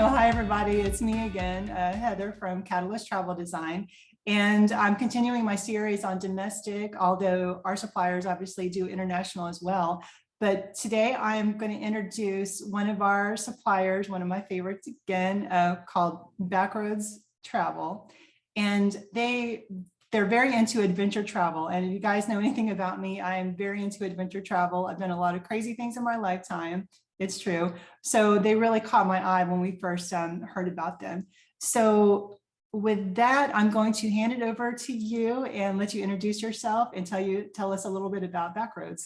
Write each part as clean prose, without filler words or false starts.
Hi, everybody. It's me again, Heather from Catalyst Travel Design. And I'm continuing my series on domestic, although our suppliers obviously do international as well. But today I'm going to introduce one of our suppliers, one of my favorites again, called Backroads Travel. And they're very into adventure travel. And if you guys know anything about me, I am very into adventure travel. I've done a lot of crazy things in my lifetime. It's true. So they really caught my eye when we first heard about them. So with that, I'm going to hand it over to you and let you introduce yourself and tell us a little bit about Backroads.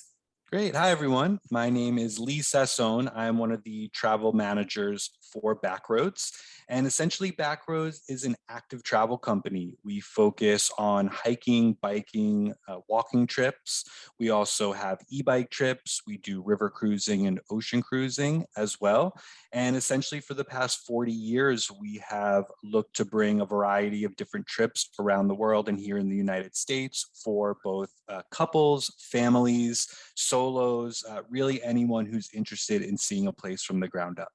Great. Hi, everyone. My name is Lee Sassone. I'm one of the travel managers for Backroads. And essentially, Backroads is an active travel company. We focus on hiking, biking, walking trips. We also have e-bike trips. We do river cruising and ocean cruising as well. And essentially, for the past 40 years, we have looked to bring a variety of different trips around the world and here in the United States for both couples, families, solos, really anyone who's interested in seeing a place from the ground up.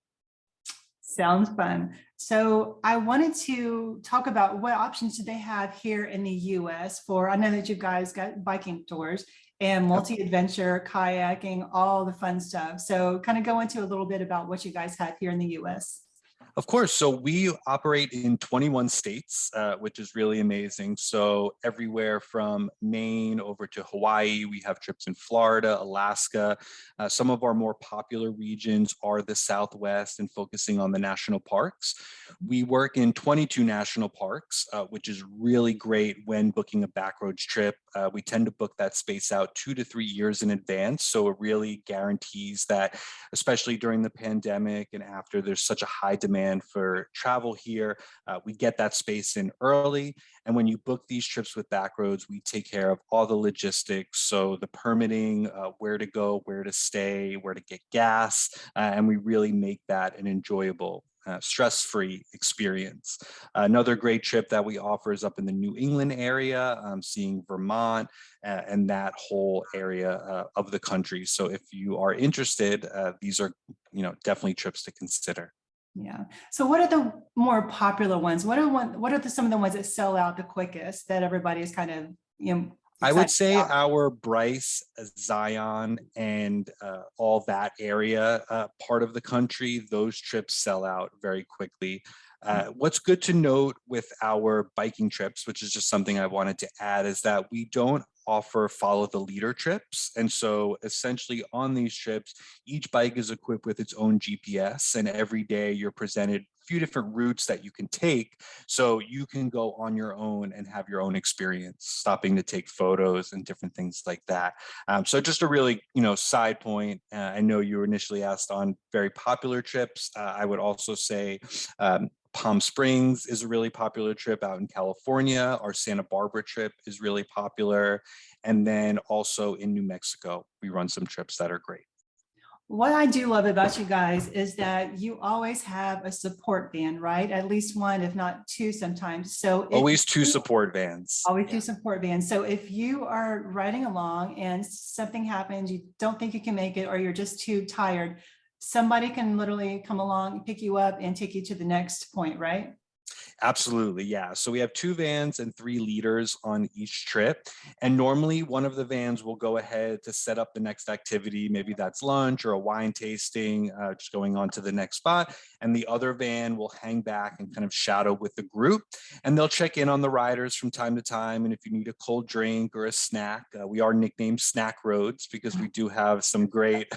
Sounds fun. So I wanted to talk about what options do they have here in the US for, I know that you guys got biking tours and multi-adventure, kayaking, all the fun stuff. So kind of go into a little bit about what you guys have here in the US. Of course. So we operate in 21 states, which is really amazing. So everywhere from Maine over to Hawaii, we have trips in Florida, Alaska. Some of our more popular regions are the Southwest and focusing on the national parks. We work in 22 national parks, which is really great when booking a Backroads trip. We tend to book that space out 2 to 3 years in advance. So it really guarantees that, especially during the pandemic and after there's such a high demand for travel here, we get that space in early. And when you book these trips with Backroads, we take care of all the logistics. So the permitting, where to go, where to stay, where to get gas, and we really make that an enjoyable stress-free experience. Another great trip that we offer is up in the New England area, seeing Vermont and that whole area of the country. So if you are interested, these are, definitely trips to consider. Yeah. So what are the more popular ones? What are some of the ones that sell out the quickest that everybody is kind of, I would say about? our Bryce, Zion, and all that area part of the country, those trips sell out very quickly. What's good to note with our biking trips, which is just something I wanted to add, is that we don't offer follow the leader trips. And so essentially on these trips, each bike is equipped with its own GPS, and every day you're presented a few different routes that you can take. So you can go on your own and have your own experience, stopping to take photos and different things like that. So just a really, side point. I know you were initially asked on very popular trips. I would also say Palm Springs is a really popular trip out in California. Our Santa Barbara trip is really popular. And then also in New Mexico, we run some trips that are great. What I do love about you guys is that you always have a support van, right? At least one, if not two sometimes. So always two support vans. Always two support vans. So if you are riding along and something happens, you don't think you can make it, or you're just too tired, somebody can literally come along, pick you up and take you to the next point, right? Absolutely, yeah. So we have 2 vans and 3 leaders on each trip. And normally one of the vans will go ahead to set up the next activity. Maybe that's lunch or a wine tasting, just going on to the next spot. And the other van will hang back and kind of shadow with the group. And they'll check in on the riders from time to time. And if you need a cold drink or a snack, we are nicknamed Snack Roads because we do have some great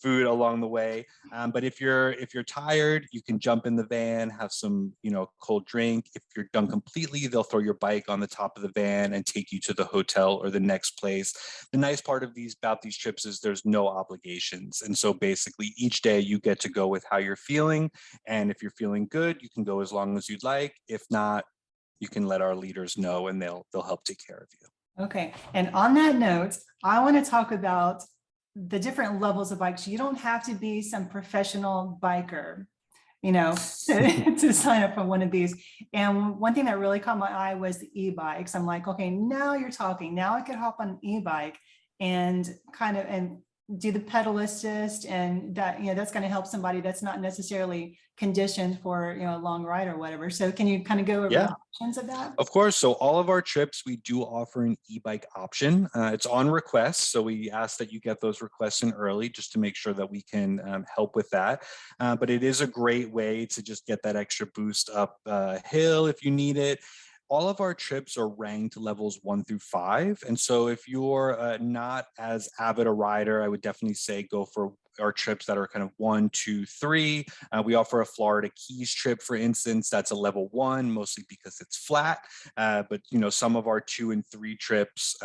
food along the way. But if you're tired, you can jump in the van, have some, cold drink. If you're done completely, they'll throw your bike on the top of the van and take you to the hotel or the next place. The nice part of these trips is there's no obligations. And so basically each day you get to go with how you're feeling. And if you're feeling good, you can go as long as you'd like. If not, you can let our leaders know and they'll help take care of you. Okay. And on that note, I want to talk about the different levels of bikes. You don't have to be some professional biker, to sign up for one of these. And one thing that really caught my eye was the e-bikes. I'm like, okay, now you're talking. Now I could hop on an e-bike and do the pedal assist, and that, that's going to help somebody that's not necessarily conditioned for, a long ride or whatever. So can you kind of go over Yeah. the options of that? Of course. So all of our trips, we do offer an e-bike option. It's on request. So we ask that you get those requests in early just to make sure that we can help with that. But it is a great way to just get that extra boost up hill if you need it. All of our trips are ranked levels 1 through 5. And so if you're not as avid a rider, I would definitely say go for our trips that are kind of 1, 2, 3. We offer a Florida Keys trip, for instance, that's a level 1, mostly because it's flat. But some of our 2 and 3 trips,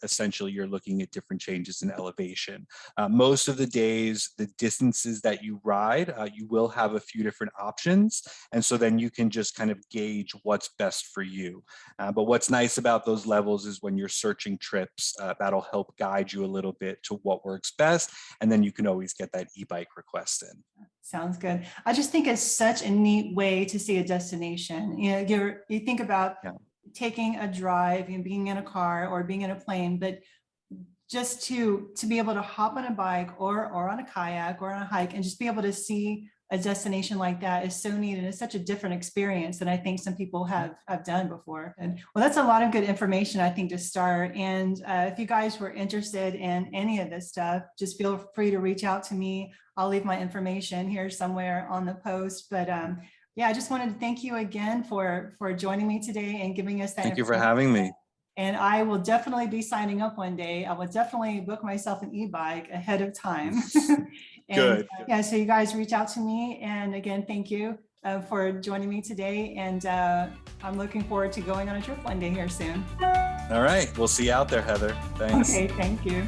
essentially you're looking at different changes in elevation. Most of the days, the distances that you ride, you will have a few different options. And so then you can just kind of gauge what's best for you. But what's nice about those levels is when you're searching trips, that'll help guide you a little bit to what works best. And then you can always get that e-bike request in. Sounds good. I just think it's such a neat way to see a destination. You think about taking a drive and being in a car or being in a plane, but just to be able to hop on a bike or on a kayak or on a hike and just be able to see a destination like that is so neat, and it's such a different experience than I think some people have done before. And well, that's a lot of good information, I think, to start. And if you guys were interested in any of this stuff, just feel free to reach out to me. I'll leave my information here somewhere on the post. But yeah, I just wanted to thank you again for joining me today and giving us that. Thank you for having me. And I will definitely be signing up one day. I will definitely book myself an e-bike ahead of time. And, Good. Yeah, so you guys reach out to me. And again, thank you for joining me today. And I'm looking forward to going on a trip one day here soon. All right. We'll see you out there, Heather. Thanks. Okay, thank you.